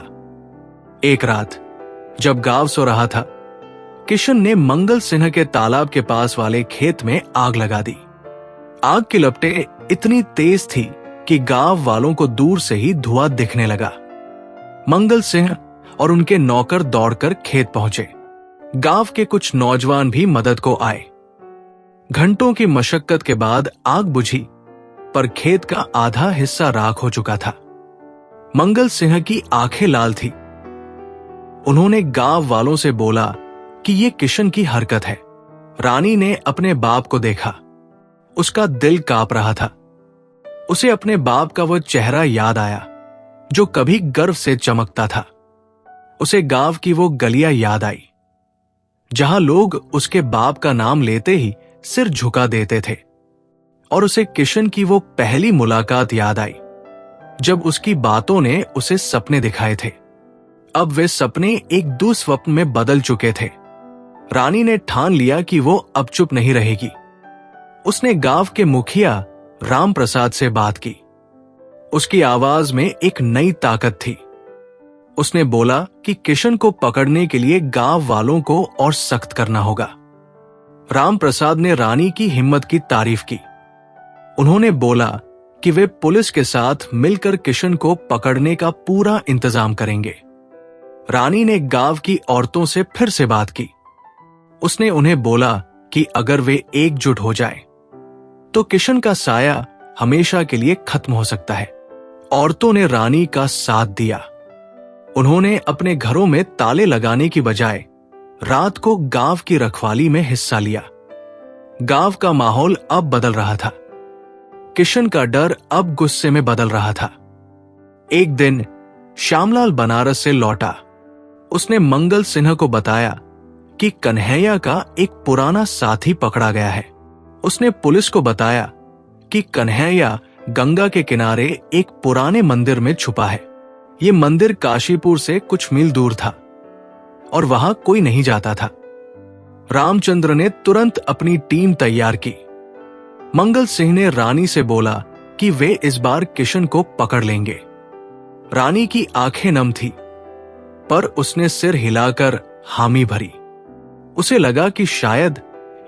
एक रात जब गांव सो रहा था, किशन ने मंगल सिंह के तालाब के पास वाले खेत में आग लगा दी। आग की लपटें इतनी तेज थी कि गांव वालों को दूर से ही धुआं दिखने लगा। मंगल सिंह और उनके नौकर दौड़कर खेत पहुंचे। गांव के कुछ नौजवान भी मदद को आए। घंटों की मशक्कत के बाद आग बुझी, पर खेत का आधा हिस्सा राख हो चुका था। मंगल सिंह की आंखें लाल थी। उन्होंने गांव वालों से बोला कि यह किशन की हरकत है। रानी ने अपने बाप को देखा। उसका दिल कांप रहा था। उसे अपने बाप का वह चेहरा याद आया जो कभी गर्व से चमकता था। उसे गांव की वो गलियां याद आई जहां लोग उसके बाप का नाम लेते ही सिर झुका देते थे। और उसे किशन की वो पहली मुलाकात याद आई जब उसकी बातों ने उसे सपने दिखाए थे। अब वे सपने एक दुस्वप्न में बदल चुके थे। रानी ने ठान लिया कि वो अब चुप नहीं रहेगी। उसने गांव के मुखिया राम प्रसाद से बात की। उसकी आवाज में एक नई ताकत थी। उसने बोला कि किशन को पकड़ने के लिए गांव वालों को और सख्त करना होगा। राम प्रसाद ने रानी की हिम्मत की तारीफ की। उन्होंने बोला कि वे पुलिस के साथ मिलकर किशन को पकड़ने का पूरा इंतजाम करेंगे। रानी ने गांव की औरतों से फिर से बात की। उसने उन्हें बोला कि अगर वे एकजुट हो जाएं, तो किशन का साया हमेशा के लिए खत्म हो सकता है। औरतों ने रानी का साथ दिया। उन्होंने अपने घरों में ताले लगाने की बजाय रात को गांव की रखवाली में हिस्सा लिया। गांव का माहौल अब बदल रहा था। किशन का डर अब गुस्से में बदल रहा था। एक दिन श्यामलाल बनारस से लौटा। उसने मंगल सिंह को बताया कि कन्हैया का एक पुराना साथी पकड़ा गया है। उसने पुलिस को बताया कि कन्हैया गंगा के किनारे एक पुराने मंदिर में छुपा है। यह मंदिर काशीपुर से कुछ मील दूर था और वहां कोई नहीं जाता था। रामचंद्र ने तुरंत अपनी टीम तैयार की। मंगल सिंह ने रानी से बोला कि वे इस बार किशन को पकड़ लेंगे। रानी की आंखें नम थी, पर उसने सिर हिलाकर हामी भरी। उसे लगा कि शायद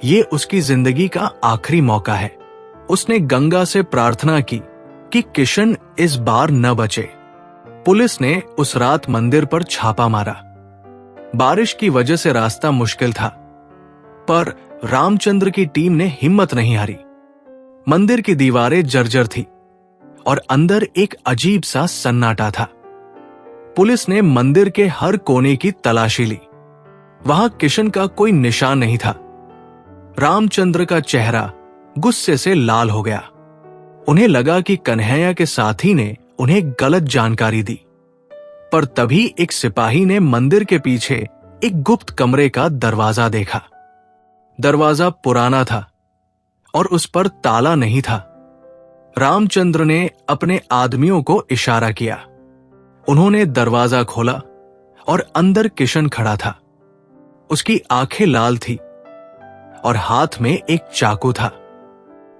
ये उसकी जिंदगी का आखिरी मौका है। उसने गंगा से प्रार्थना की कि किशन इस बार न बचे। पुलिस ने उस रात मंदिर पर छापा मारा। बारिश की वजह से रास्ता मुश्किल था, पर रामचंद्र की टीम ने हिम्मत नहीं हारी। मंदिर की दीवारें जर्जर थी और अंदर एक अजीब सा सन्नाटा था। पुलिस ने मंदिर के हर कोने की तलाशी ली। वहां किशन का कोई निशान नहीं था। रामचंद्र का चेहरा गुस्से से लाल हो गया। उन्हें लगा कि कन्हैया के साथी ने उन्हें गलत जानकारी दी। पर तभी एक सिपाही ने मंदिर के पीछे एक गुप्त कमरे का दरवाजा देखा। दरवाजा पुराना था और उस पर ताला नहीं था। रामचंद्र ने अपने आदमियों को इशारा किया। उन्होंने दरवाजा खोला और अंदर किशन खड़ा था। उसकी आंखें लाल थी और हाथ में एक चाकू था।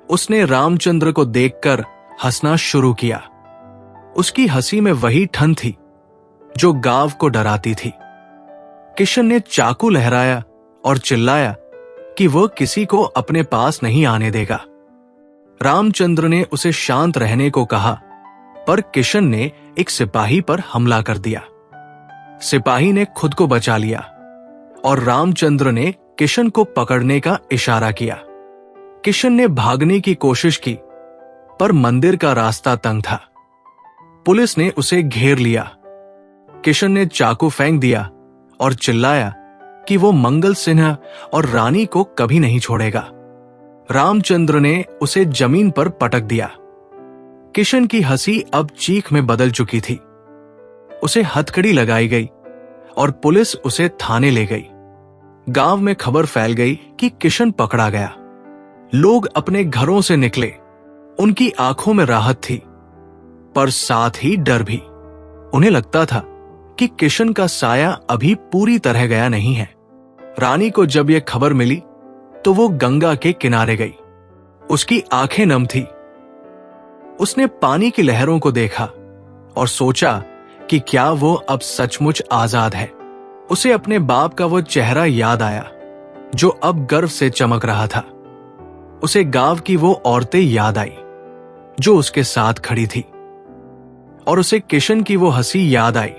उसने रामचंद्र को देखकर हंसना शुरू किया। उसकी हंसी में वही ठन थी जो गांव को डराती थी। किशन ने चाकू लहराया और चिल्लाया कि वह किसी को अपने पास नहीं आने देगा। रामचंद्र ने उसे शांत रहने को कहा, पर किशन ने एक सिपाही पर हमला कर दिया। सिपाही ने खुद को बचा लिया और रामचंद्र ने किशन को पकड़ने का इशारा किया। किशन ने भागने की कोशिश की, पर मंदिर का रास्ता तंग था। पुलिस ने उसे घेर लिया। किशन ने चाकू फेंक दिया और चिल्लाया कि वो मंगल सिन्हा और रानी को कभी नहीं छोड़ेगा। रामचंद्र ने उसे जमीन पर पटक दिया। किशन की हंसी अब चीख में बदल चुकी थी। उसे हथकड़ी लगाई गई और पुलिस उसे थाने ले गई। गांव में खबर फैल गई कि किशन पकड़ा गया। लोग अपने घरों से निकले। उनकी आंखों में राहत थी, पर साथ ही डर भी। उन्हें लगता था कि किशन का साया अभी पूरी तरह गया नहीं है। रानी को जब यह खबर मिली तो वो गंगा के किनारे गई। उसकी आंखें नम थी। उसने पानी की लहरों को देखा और सोचा कि क्या वो अब सचमुच आजाद है। उसे अपने बाप का वो चेहरा याद आया जो अब गर्व से चमक रहा था। उसे गांव की वो औरतें याद आई जो उसके साथ खड़ी थी, और उसे किशन की वो हंसी याद आई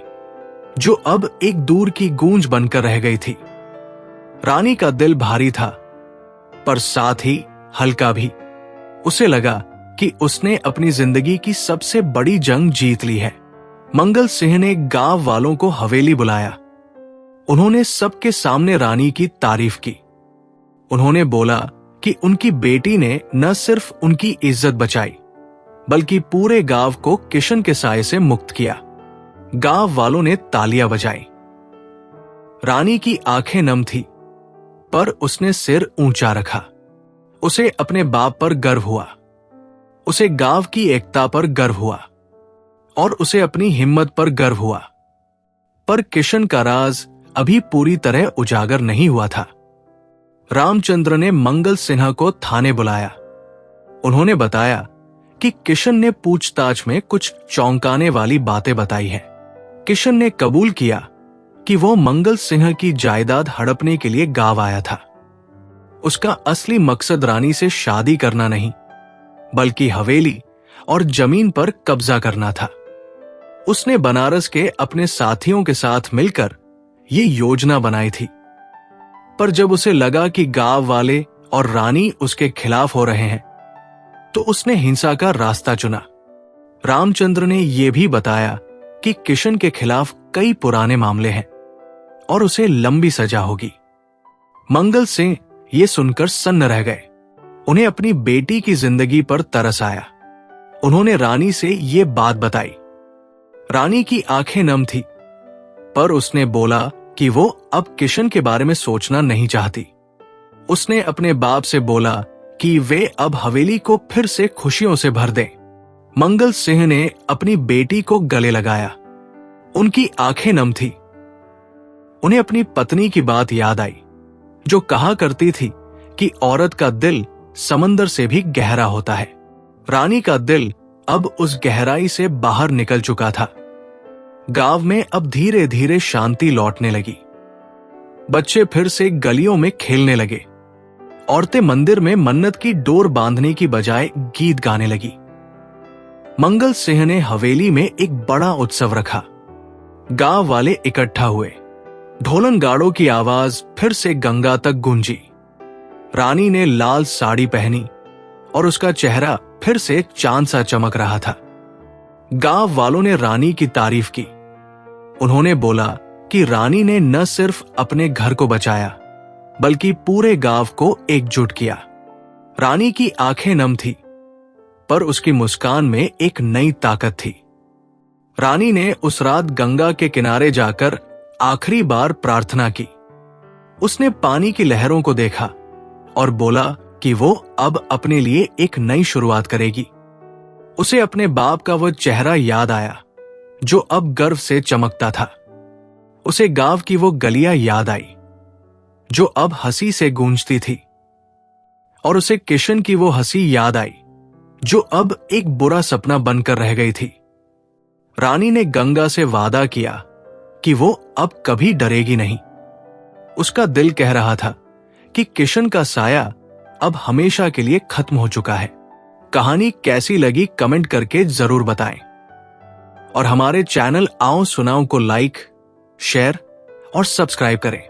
जो अब एक दूर की गूंज बनकर रह गई थी। रानी का दिल भारी था, पर साथ ही हल्का भी। उसे लगा कि उसने अपनी जिंदगी की सबसे बड़ी जंग जीत ली है। मंगल सिंह ने गांव वालों को हवेली बुलाया। उन्होंने सबके सामने रानी की तारीफ की। उन्होंने बोला कि उनकी बेटी ने न सिर्फ उनकी इज्जत बचाई, बल्कि पूरे गांव को किशन के साए से मुक्त किया। गांव वालों ने तालियां बजाई। रानी की आंखें नम थी, पर उसने सिर ऊंचा रखा। उसे अपने बाप पर गर्व हुआ। उसे गांव की एकता पर गर्व हुआ और उसे अपनी हिम्मत पर गर्व हुआ। पर किशन का राज अभी पूरी तरह उजागर नहीं हुआ था। रामचंद्र ने मंगल सिन्हा को थाने बुलाया। उन्होंने बताया कि किशन ने पूछताछ में कुछ चौंकाने वाली बातें बताई हैं। किशन ने कबूल किया कि वो मंगल सिन्हा की जायदाद हड़पने के लिए गांव आया था। उसका असली मकसद रानी से शादी करना नहीं, बल्कि हवेली और जमीन पर कब्जा करना था। उसने बनारस के अपने साथियों के साथ मिलकर ये योजना बनाई थी, पर जब उसे लगा कि गांव वाले और रानी उसके खिलाफ हो रहे हैं, तो उसने हिंसा का रास्ता चुना। रामचंद्र ने यह भी बताया कि किशन के खिलाफ कई पुराने मामले हैं और उसे लंबी सजा होगी। मंगल सिंह ये सुनकर सन्न रह गए। उन्हें अपनी बेटी की जिंदगी पर तरस आया। उन्होंने रानी से ये बात बताई। रानी की आंखें नम थी, पर उसने बोला कि वो अब किशन के बारे में सोचना नहीं चाहती। उसने अपने बाप से बोला कि वे अब हवेली को फिर से खुशियों से भर दें। मंगल सिंह ने अपनी बेटी को गले लगाया। उनकी आंखें नम थी। उन्हें अपनी पत्नी की बात याद आई, जो कहा करती थी कि औरत का दिल समंदर से भी गहरा होता है। रानी का दिल अब उस गहराई से बाहर निकल चुका था। गांव में अब धीरे धीरे शांति लौटने लगी। बच्चे फिर से गलियों में खेलने लगे। औरतें मंदिर में मन्नत की डोर बांधने की बजाय गीत गाने लगी। मंगल सिंह ने हवेली में एक बड़ा उत्सव रखा। गांव वाले इकट्ठा हुए। ढोलन गाड़ों की आवाज फिर से गंगा तक गूंजी। रानी ने लाल साड़ी पहनी और उसका चेहरा फिर से चांद सा चमक रहा था। गांव वालों ने रानी की तारीफ की। उन्होंने बोला कि रानी ने न सिर्फ अपने घर को बचाया, बल्कि पूरे गांव को एकजुट किया। रानी की आंखें नम थी, पर उसकी मुस्कान में एक नई ताकत थी। रानी ने उस रात गंगा के किनारे जाकर आखिरी बार प्रार्थना की। उसने पानी की लहरों को देखा और बोला कि वो अब अपने लिए एक नई शुरुआत करेगी। उसे अपने बाप का वो चेहरा याद आया जो अब गर्व से चमकता था। उसे गांव की वो गलियां याद आई जो अब हंसी से गूंजती थी, और उसे किशन की वो हंसी याद आई जो अब एक बुरा सपना बनकर रह गई थी। रानी ने गंगा से वादा किया कि वो अब कभी डरेगी नहीं। उसका दिल कह रहा था कि किशन का साया अब हमेशा के लिए खत्म हो चुका है। कहानी कैसी लगी कमेंट करके जरूर बताएं, और हमारे चैनल आओ सुनाओ को लाइक, शेयर और सब्सक्राइब करें।